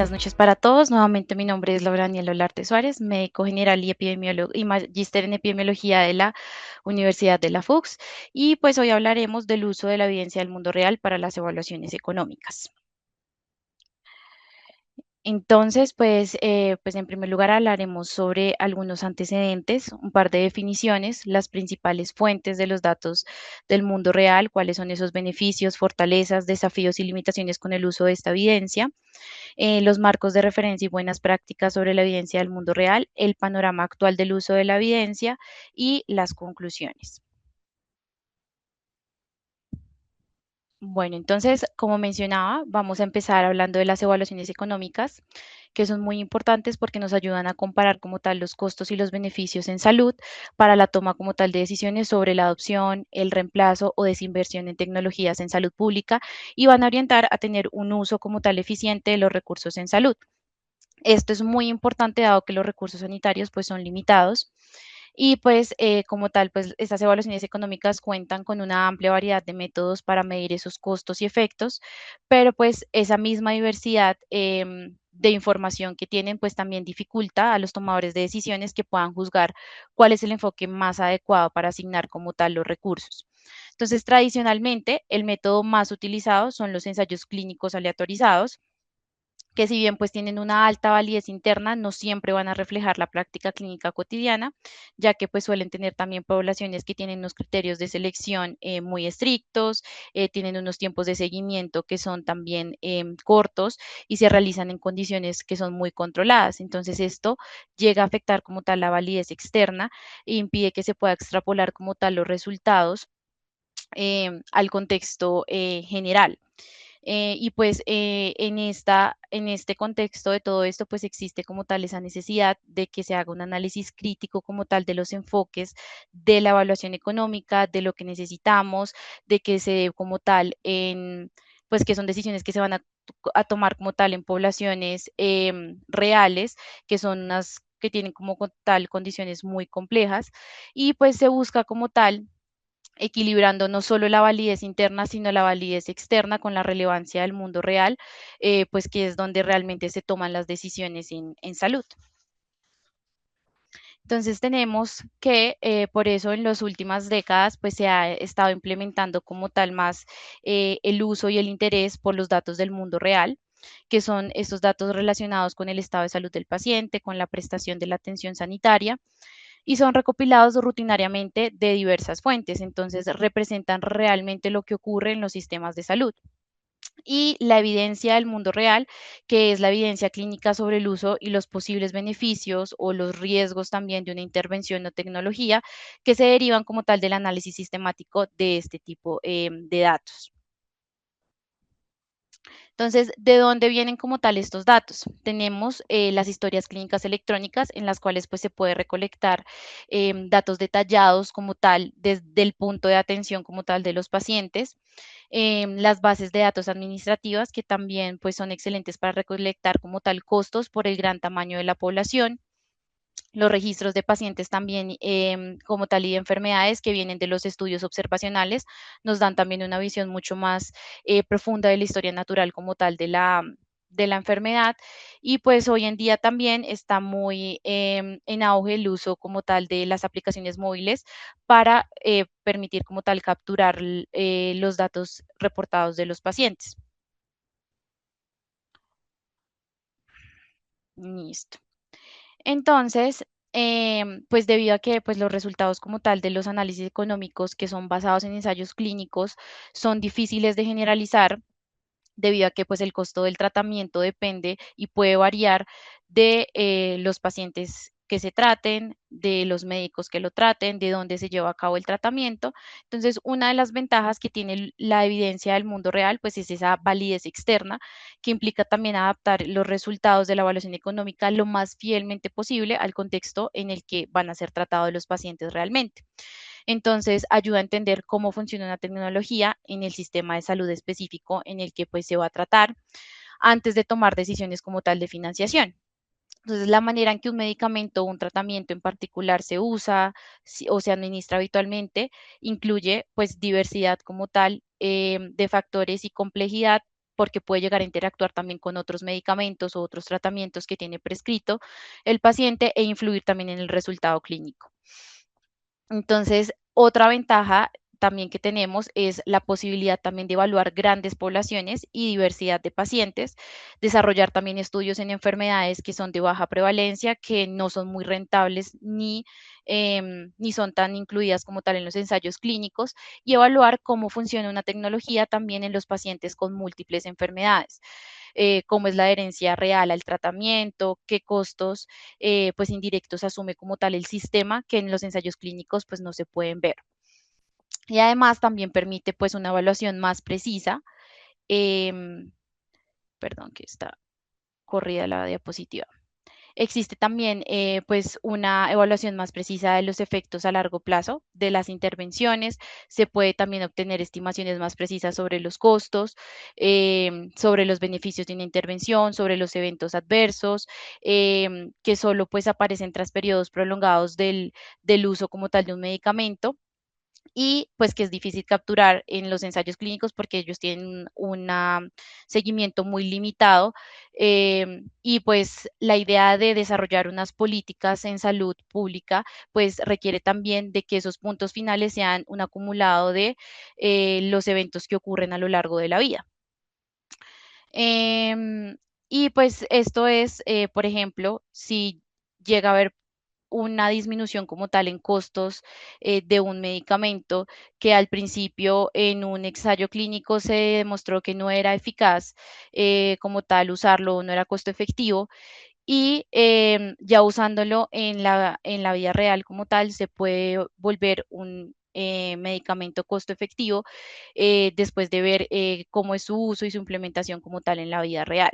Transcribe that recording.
buenas noches para todos. Nuevamente mi nombre es Laura Daniela Olarte Suárez, médico general y epidemiólogo y magíster en epidemiología de la Universidad de la FUCS. Y pues hoy hablaremos del uso de la evidencia del mundo real para las evaluaciones económicas. Entonces, pues en primer lugar hablaremos sobre algunos antecedentes, un par de definiciones, las principales fuentes de los datos del mundo real, cuáles son esos beneficios, fortalezas, desafíos y limitaciones con el uso de esta evidencia, los marcos de referencia y buenas prácticas sobre la evidencia del mundo real, el panorama actual del uso de la evidencia y las conclusiones. Bueno, entonces, como mencionaba, vamos a empezar hablando de las evaluaciones económicas, que son muy importantes porque nos ayudan a comparar como tal los costos y los beneficios en salud para la toma como tal de decisiones sobre la adopción, el reemplazo o desinversión en tecnologías en salud pública y van a orientar a tener un uso como tal eficiente de los recursos en salud. Esto es muy importante dado que los recursos sanitarios pues son limitados y pues como tal pues estas evaluaciones económicas cuentan con una amplia variedad de métodos para medir esos costos y efectos, pero pues esa misma diversidad de información que tienen pues también dificulta a los tomadores de decisiones que puedan juzgar cuál es el enfoque más adecuado para asignar como tal los recursos. Entonces, tradicionalmente, el método más utilizado son los ensayos clínicos aleatorizados, que si bien pues tienen una alta validez interna, no siempre van a reflejar la práctica clínica cotidiana, ya que pues suelen tener también poblaciones que tienen unos criterios de selección muy estrictos, tienen unos tiempos de seguimiento que son también cortos y se realizan en condiciones que son muy controladas. Entonces esto llega a afectar como tal la validez externa e impide que se pueda extrapolar como tal los resultados al contexto general. Y pues en este contexto de todo esto, pues existe como tal esa necesidad de que se haga un análisis crítico como tal de los enfoques de la evaluación económica, de lo que necesitamos, de que se dé como tal en, pues que son decisiones que se van a tomar como tal en poblaciones reales, que son unas que tienen como tal condiciones muy complejas, y pues se busca como tal equilibrando no solo la validez interna, sino la validez externa con la relevancia del mundo real, pues que es donde realmente se toman las decisiones en salud. Entonces tenemos que por eso en las últimas décadas pues se ha estado implementando como tal más el uso y el interés por los datos del mundo real, que son estos datos relacionados con el estado de salud del paciente, con la prestación de la atención sanitaria y son recopilados rutinariamente de diversas fuentes, entonces representan realmente lo que ocurre en los sistemas de salud. Y la evidencia del mundo real, que es la evidencia clínica sobre el uso y los posibles beneficios o los riesgos también de una intervención o tecnología que se derivan como tal del análisis sistemático de este tipo de datos. Entonces, ¿de dónde vienen como tal estos datos? Tenemos las historias clínicas electrónicas en las cuales pues se puede recolectar datos detallados como tal desde el punto de atención como tal de los pacientes, las bases de datos administrativas que también pues son excelentes para recolectar como tal costos por el gran tamaño de la población, los registros de pacientes también como tal y de enfermedades que vienen de los estudios observacionales nos dan también una visión mucho más profunda de la historia natural como tal de la enfermedad y pues hoy en día también está muy en auge el uso como tal de las aplicaciones móviles para permitir como tal capturar los datos reportados de los pacientes. Listo. Entonces, pues debido a que pues los resultados como tal de los análisis económicos que son basados en ensayos clínicos son difíciles de generalizar, debido a que pues el costo del tratamiento depende y puede variar de los pacientes que se traten, de los médicos que lo traten, de dónde se lleva a cabo el tratamiento. Entonces, una de las ventajas que tiene la evidencia del mundo real, pues es esa validez externa, que implica también adaptar los resultados de la evaluación económica lo más fielmente posible al contexto en el que van a ser tratados los pacientes realmente. Entonces, ayuda a entender cómo funciona una tecnología en el sistema de salud específico en el que pues se va a tratar antes de tomar decisiones como tal de financiación. Entonces, la manera en que un medicamento o un tratamiento en particular se usa o se administra habitualmente incluye pues diversidad como tal de factores y complejidad porque puede llegar a interactuar también con otros medicamentos o otros tratamientos que tiene prescrito el paciente e influir también en el resultado clínico. Entonces, otra ventaja también que tenemos es la posibilidad también de evaluar grandes poblaciones y diversidad de pacientes, desarrollar también estudios en enfermedades que son de baja prevalencia, que no son muy rentables ni son tan incluidas como tal en los ensayos clínicos, y evaluar cómo funciona una tecnología también en los pacientes con múltiples enfermedades, cómo es la adherencia real al tratamiento, qué costos pues indirectos asume como tal el sistema que en los ensayos clínicos pues no se pueden ver. Y además también permite pues una evaluación más precisa, em, perdón que está corrida la diapositiva. Existe también pues una evaluación más precisa de los efectos a largo plazo de las intervenciones. Se puede también obtener estimaciones más precisas sobre los costos, sobre los beneficios de una intervención, sobre los eventos adversos, que solo pues aparecen tras periodos prolongados del uso como tal de un medicamento y pues que es difícil capturar en los ensayos clínicos porque ellos tienen un seguimiento muy limitado y pues la idea de desarrollar unas políticas en salud pública pues requiere también de que esos puntos finales sean un acumulado de los eventos que ocurren a lo largo de la vida. Em, y pues esto es, por ejemplo, si llega a haber una disminución como tal en costos de un medicamento que al principio en un ensayo clínico se demostró que no era eficaz como tal usarlo, no era costo efectivo y ya usándolo en la vida real como tal se puede volver un medicamento costo efectivo después de ver cómo es su uso y su implementación como tal en la vida real.